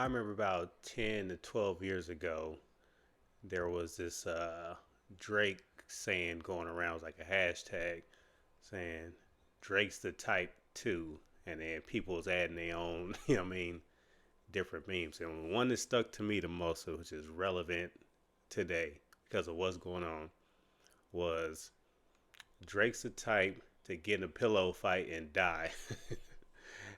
I remember about 10 to 12 years ago, there was this Drake saying going around, it was like a hashtag saying Drake's the type too. And then people was adding their own, different memes. And one that stuck to me the most, which is relevant today because of what's going on, was Drake's the type to get in a pillow fight and die.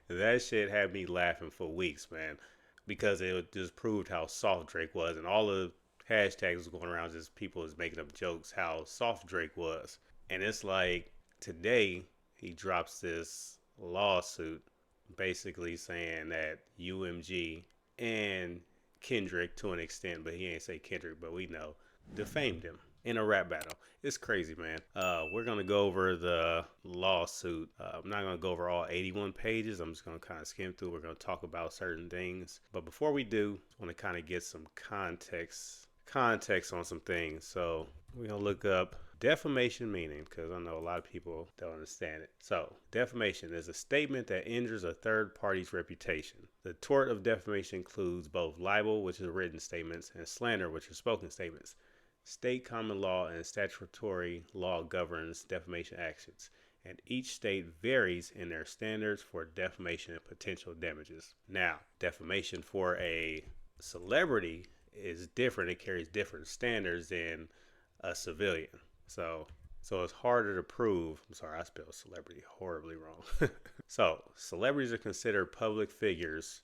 That shit had me laughing for weeks, man, because it just proved how soft Drake was, and all the hashtags was going around just people was making up jokes how soft Drake was, and it's like today he drops this lawsuit, basically saying that UMG and Kendrick to an extent, but he ain't say Kendrick, but we know, defamed him in a rap battle. It's crazy, man. We're gonna go over the lawsuit. I'm not gonna go over all 81 pages. I'm just gonna kind of skim through. We're gonna talk about certain things, but before we do, I want to kind of get some context on some things. So we're gonna look up defamation meaning, because I know a lot of people don't understand it. So defamation is a statement that injures a third party's reputation. The tort of defamation includes both libel, which is written statements, and slander, which are spoken statements. State common law and statutory law governs defamation actions, and each state varies in their standards for defamation and potential damages. Now, defamation for a celebrity is different. It carries different standards than a civilian. So it's harder to prove. I'm sorry, I spelled celebrity horribly wrong. So celebrities are considered public figures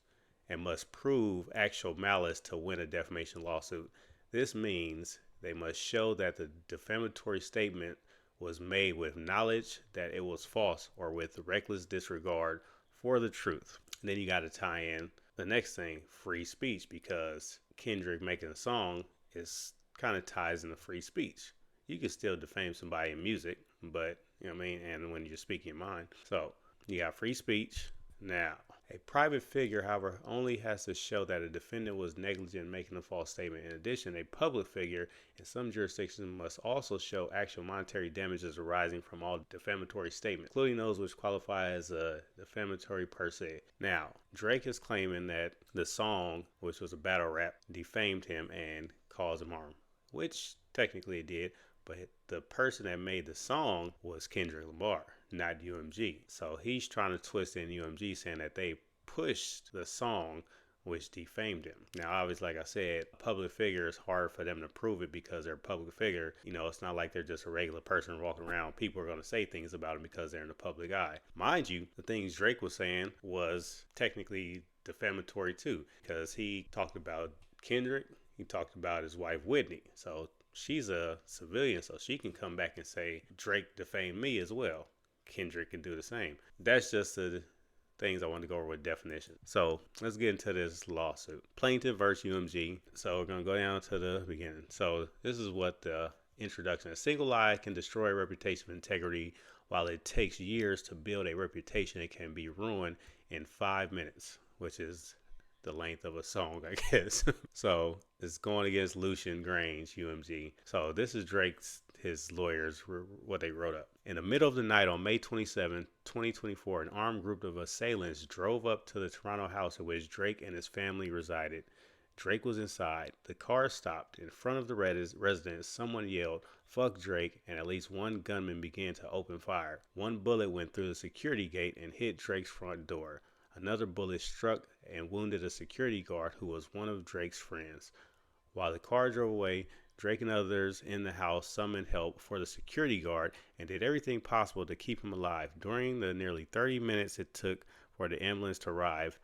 and must prove actual malice to win a defamation lawsuit. This means they must show that the defamatory statement was made with knowledge that it was false or with reckless disregard for the truth. And then you got to tie in the next thing, free speech, because Kendrick making a song is kind of ties into free speech. You can still defame somebody in music, but you know what I mean, and when you're speaking your mind. So you got free speech. Now, a private figure, however, only has to show that a defendant was negligent in making a false statement. In addition, a public figure in some jurisdictions must also show actual monetary damages arising from all defamatory statements, including those which qualify as a defamatory per se. Now, Drake is claiming that the song, which was a battle rap, defamed him and caused him harm, which technically it did, but the person that made the song was Kendrick Lamar, not UMG. So he's trying to twist in UMG, saying that they pushed the song, which defamed him. Now, obviously, like I said, a public figure is hard for them to prove it because they're a public figure. You know, it's not like they're just a regular person walking around. People are going to say things about them because they're in the public eye. Mind you, the things Drake was saying was technically defamatory too, because he talked about Kendrick, he talked about his wife Whitney. So she's a civilian, so she can come back and say Drake defamed me as well. Kendrick can do the same. That's just the things I want to go over with definition. So let's get into this lawsuit. Plaintiff versus UMG. So we're going to go down to the beginning. So this is what the introduction. A single lie can destroy a reputation of integrity. While it takes years to build a reputation, it can be ruined in 5 minutes, which is the length of a song, I guess. So it's going against Lucian Grange, UMG. So this is his lawyers, what they wrote up. In the middle of the night on May 27, 2024, an armed group of assailants drove up to the Toronto house in which Drake and his family resided. Drake was inside. The car stopped. In front of the residence, someone yelled, "Fuck Drake," and at least one gunman began to open fire. One bullet went through the security gate and hit Drake's front door. Another bullet struck and wounded a security guard who was one of Drake's friends. While the car drove away, Drake and others in the house summoned help for the security guard and did everything possible to keep him alive. During the nearly 30 minutes it took for the ambulance to arrive,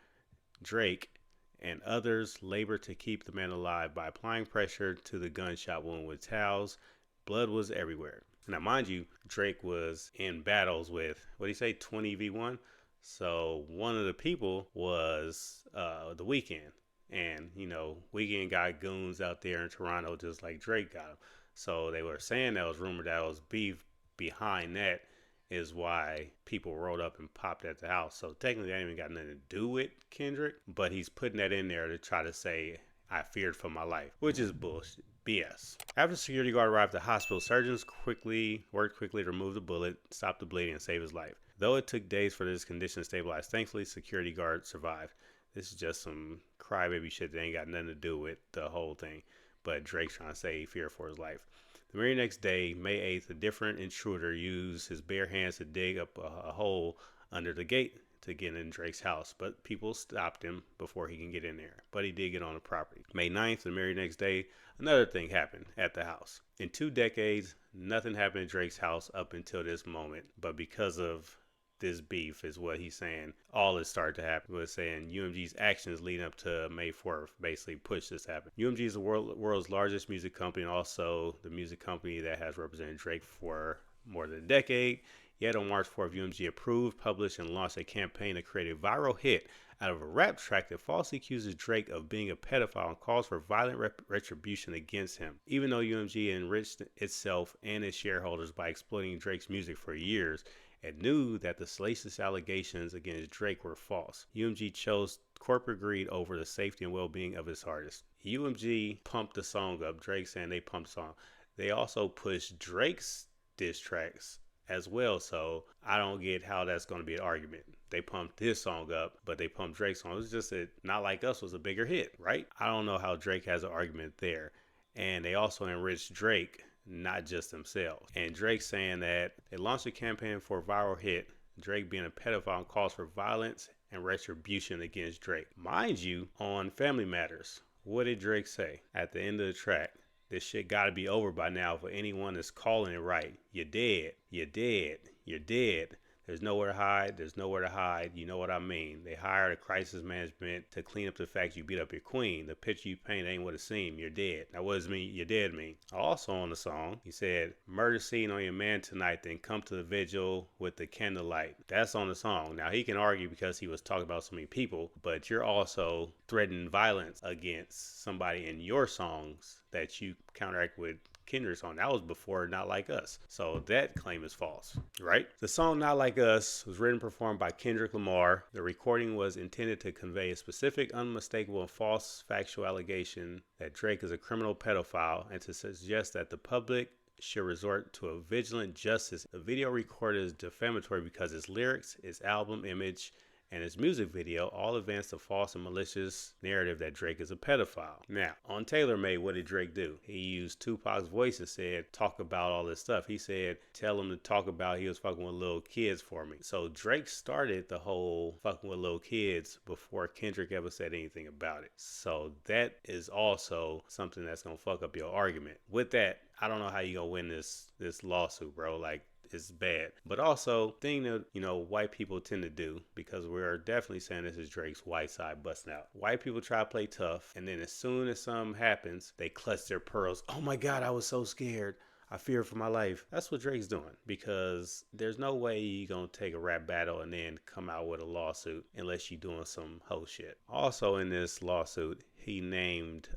Drake and others labored to keep the man alive by applying pressure to the gunshot wound with towels. Blood was everywhere. Now, mind you, Drake was in battles with, what do you say, 20v1? So one of the people was The Weeknd. And, you know, Weeknd got goons out there in Toronto just like Drake got them. So they were saying that was rumored that was beef behind that is why people rolled up and popped at the house. So technically that ain't even got nothing to do with Kendrick. But he's putting that in there to try to say, I feared for my life, which is bullshit. BS. After the security guard arrived at the hospital, surgeons worked quickly to remove the bullet, stop the bleeding, and save his life. Though it took days for this condition to stabilize, thankfully, security guard survived. this is just some crybaby shit that ain't got nothing to do with the whole thing. But Drake's trying to say he feared for his life. The very next day, May 8th, a different intruder used his bare hands to dig up a hole under the gate to get in Drake's house, but people stopped him before he can get in there. But he did get on the property. May 9th, the very next day, another thing happened at the house. In 2 decades, nothing happened at Drake's house up until this moment, but because of this beef is what he's saying. All this started to happen. Was saying UMG's actions leading up to May 4th basically pushed this happen. UMG is the world's largest music company and also the music company that has represented Drake for more than a decade. Yet on March 4th, UMG approved, published, and launched a campaign to create a viral hit out of a rap track that falsely accuses Drake of being a pedophile and calls for violent retribution against him. Even though UMG enriched itself and its shareholders by exploiting Drake's music for years, and knew that the salacious allegations against Drake were false, UMG chose corporate greed over the safety and well-being of its artists. UMG pumped the song up, Drake saying they pumped the song. They also pushed Drake's diss tracks as well, so I don't get how that's going to be an argument. They pumped his song up, but they pumped Drake's song. It was just that Not Like Us was a bigger hit, right? I don't know how Drake has an argument there. And they also enriched Drake, not just themselves. And Drake saying that they launched a campaign for a viral hit, Drake being a pedophile, and calls for violence and retribution against Drake. Mind you, on Family Matters, what did Drake say at the end of the track? This shit gotta be over by now for anyone that's calling it right. You're dead. You're dead. You're dead. There's nowhere to hide. There's nowhere to hide. You know what I mean. They hired a crisis management to clean up the fact you beat up your queen. The picture you paint ain't what it seemed. You're dead. Now, what does mean you're dead mean? Also on the song, he said, murder scene on your man tonight, then come to the vigil with the candlelight. That's on the song. Now, he can argue because he was talking about so many people, but you're also threatening violence against somebody in your songs that you counteract with Kendrick's song. That was before Not Like Us. So that claim is false, right? The song Not Like Us was written and performed by Kendrick Lamar. The recording was intended to convey a specific, unmistakable, and false factual allegation that Drake is a criminal pedophile and to suggest that the public should resort to a vigilant justice. The video recorded is defamatory because its lyrics, its album image, and his music video all advanced a false and malicious narrative that Drake is a pedophile. Now, on TaylorMade, what did Drake do? He used Tupac's voice and said, talk about all this stuff. He said, tell him to talk about he was fucking with little kids for me. So Drake started the whole fucking with little kids before Kendrick ever said anything about it. So that is also something that's gonna fuck up your argument. With that, I don't know how you gonna win this lawsuit, bro. Like, it's bad. But also, thing that, white people tend to do, because we're definitely saying this is Drake's white side busting out. White people try to play tough, and then as soon as something happens, they clutch their pearls. Oh my God, I was so scared. I fear for my life. That's what Drake's doing, because there's no way you're going to take a rap battle and then come out with a lawsuit unless you're doing some hoe shit. Also in this lawsuit, he named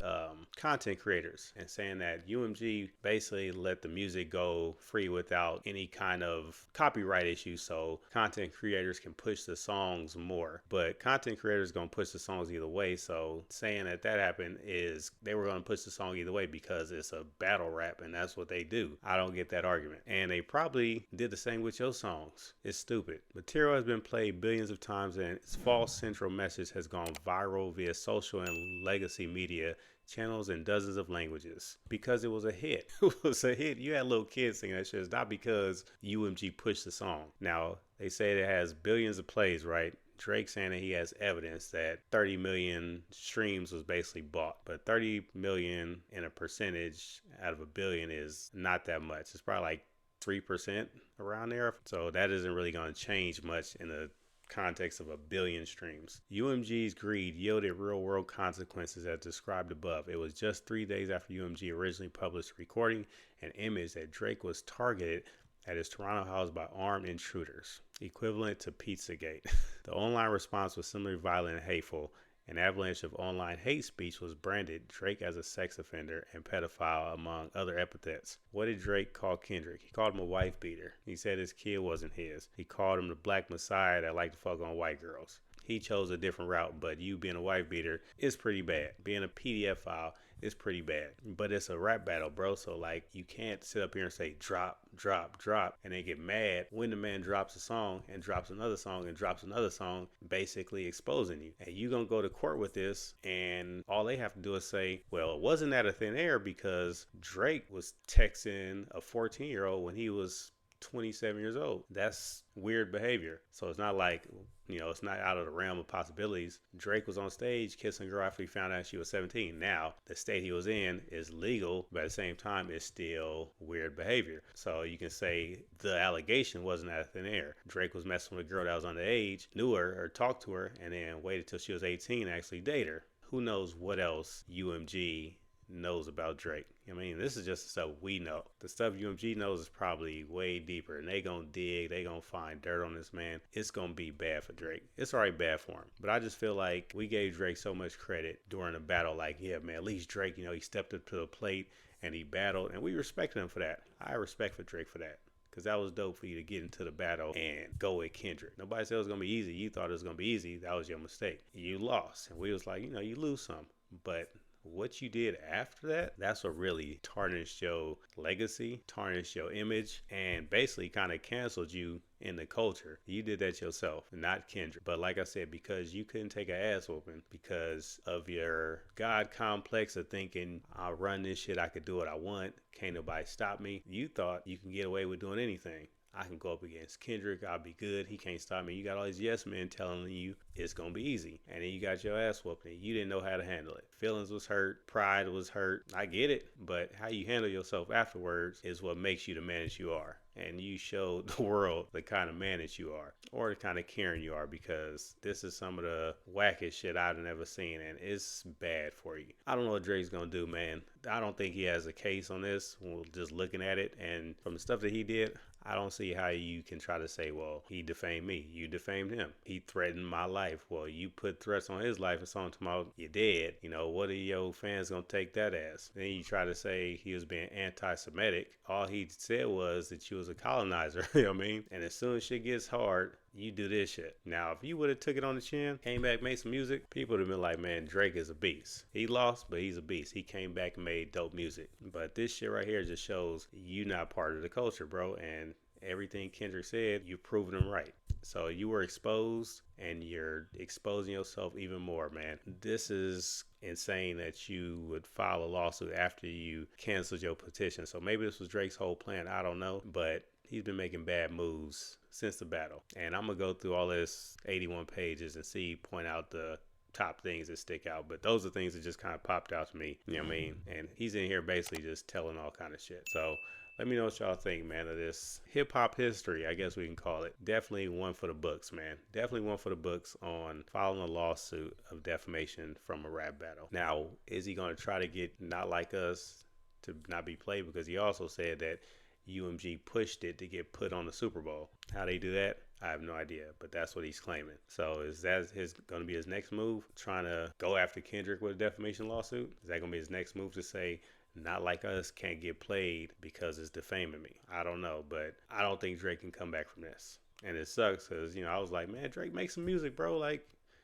content creators and saying that UMG basically let the music go free without any kind of copyright issues, so content creators can push the songs more. But content creators going to push the songs either way, so saying that happened is they were going to push the song either way because it's a battle rap and that's what they do. I don't get that argument. And they probably did the same with your songs. It's stupid. Material has been played billions of times and its false central message has gone viral via social and legacy media channels in dozens of languages because it was a hit. It was a hit. You had little kids singing that shit. It's not because UMG pushed the song. Now, they say it has billions of plays, right? Drake saying that he has evidence that 30 million streams was basically bought, but 30 million in a percentage out of a billion is not that much. It's probably like 3% around there. So that isn't really going to change much in the context of a billion streams. UMG's greed yielded real-world consequences as described above. It was just 3 days after UMG originally published a recording and image that Drake was targeted at his Toronto house by armed intruders, equivalent to Pizzagate. The online response was similarly violent and hateful. An avalanche of online hate speech was branded Drake as a sex offender and pedophile, among other epithets. What did Drake call Kendrick? He called him a wife beater. He said his kid wasn't his. He called him the black messiah that liked to fuck on white girls. He chose a different route, but you being a wife beater is pretty bad. Being a PDF file it's pretty bad. But it's a rap battle, bro. So like you can't sit up here and say drop, drop, drop, and then get mad when the man drops a song and drops another song and drops another song, basically exposing you. And you gonna go to court with this, and all they have to do is say, well, it wasn't out of thin air because Drake was texting a 14-year-old when he was 27 years old. That's weird behavior. So it's not like, it's not out of the realm of possibilities. Drake was on stage kissing a girl after he found out she was 17. Now, the state he was in is legal, but at the same time, it's still weird behavior. So you can say the allegation wasn't out of thin air. Drake was messing with a girl that was underage, knew her or talked to her, and then waited till she was 18 to actually date her. Who knows what else UMG knows about Drake? I mean, this is just the stuff we know. The stuff UMG knows is probably way deeper, and they gonna dig, they gonna find dirt on this man. It's gonna be bad for Drake. It's already bad for him. But I just feel like we gave Drake so much credit during the battle. Like, yeah, man, at least Drake, he stepped up to the plate and he battled, and we respected him for that. I respect for Drake for that. Because that was dope for you to get into the battle and go with Kendrick. Nobody said it was going to be easy. You thought it was going to be easy. That was your mistake. You lost. And we was like, you lose some. But what you did after that, that's what really tarnished your legacy, tarnished your image, and basically kind of canceled you in the culture. You did that yourself, not Kendrick. But like I said, because you couldn't take an ass whooping because of your God complex of thinking, I'll run this shit, I could do what I want, can't nobody stop me. You thought you can get away with doing anything. I can go up against Kendrick, I'll be good, he can't stop me. You got all these yes men telling you it's gonna be easy, and then you got your ass whooped and you didn't know how to handle it. Feelings was hurt, pride was hurt, I get it, but how you handle yourself afterwards is what makes you the man that you are. And you showed the world the kind of man that you are, or the kind of Karen you are, because this is some of the wackest shit I've never seen, and it's bad for you. I don't know what Drake's gonna do, man. I don't think he has a case on this. We're just looking at it, and from the stuff that he did, I don't see how you can try to say, well, he defamed me. You defamed him. He threatened my life. Well, you put threats on his life and something tomorrow, you're dead. What are your fans going to take that as? Then you try to say he was being anti-Semitic. All he said was that you was a colonizer. You know what I mean? And as soon as shit gets hard, you do this shit. Now, if you would have took it on the chin, came back, made some music, people would have been like, man, Drake is a beast. He lost, but he's a beast. He came back and made dope music. But this shit right here just shows you not part of the culture, bro. And everything Kendrick said, you've proven him right. So you were exposed, and you're exposing yourself even more, man. This is insane that you would file a lawsuit after you canceled your petition. So maybe this was Drake's whole plan. I don't know. But he's been making bad moves since the battle. And I'm going to go through all this 81 pages and point out the top things that stick out. But those are things that just kind of popped out to me. You know what I mean? And he's in here basically just telling all kind of shit. So let me know what y'all think, man, of this hip-hop history, I guess we can call it. Definitely one for the books, man. Definitely one for the books on filing a lawsuit of defamation from a rap battle. Now, is he going to try to get Not Like Us to not be played? Because he also said that UMG pushed it to get put on the Super Bowl. How they do that? I have no idea, but that's what he's claiming. So is that going to be his next move? Trying to go after Kendrick with a defamation lawsuit? Is that going to be his next move to say, Not Like Us can't get played because it's defaming me? I don't know, but I don't think Drake can come back from this. And it sucks because, I was like, man, Drake, make some music, bro. Like,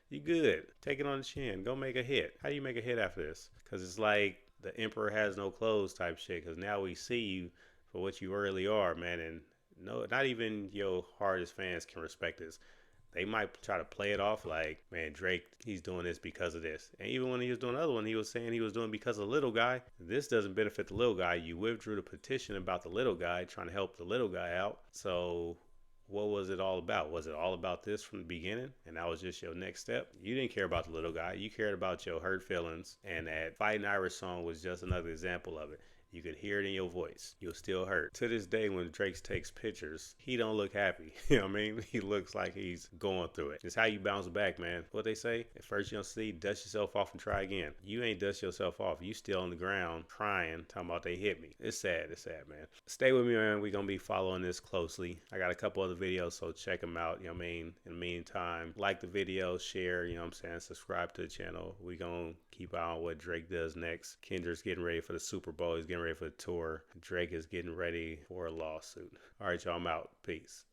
you good. Take it on the chin. Go make a hit. How do you make a hit after this? Because it's like the emperor has no clothes type shit, because now we see you for what you really are, man. And no, not even your hardest fans can respect this. They might try to play it off like, man, Drake, he's doing this because of this. And even when he was doing the other one, he was saying he was doing it because of the little guy. This doesn't benefit the little guy. You withdrew the petition about the little guy, trying to help the little guy out. So what was it all about? Was it all about this from the beginning, and that was just your next step? You didn't care about the little guy. You cared about your hurt feelings, and that Fighting Irish song was just another example of it. You could hear it in your voice. You'll still hurt. To this day, when Drake takes pictures, he don't look happy. You know what I mean? He looks like he's going through it. It's how you bounce back, man. What they say, at first you don't see, dust yourself off and try again. You ain't dust yourself off. You still on the ground crying, talking about they hit me. It's sad, man. Stay with me, man. We're going to be following this closely. I got a couple other videos, so check them out. You know what I mean? In the meantime, like the video, share, you know what I'm saying? Subscribe to the channel. We're going to keep an eye on what Drake does next. Kendrick's getting ready for the Super Bowl. He's getting ready for the tour. Drake is getting ready for a lawsuit. All right, y'all, I'm out. Peace.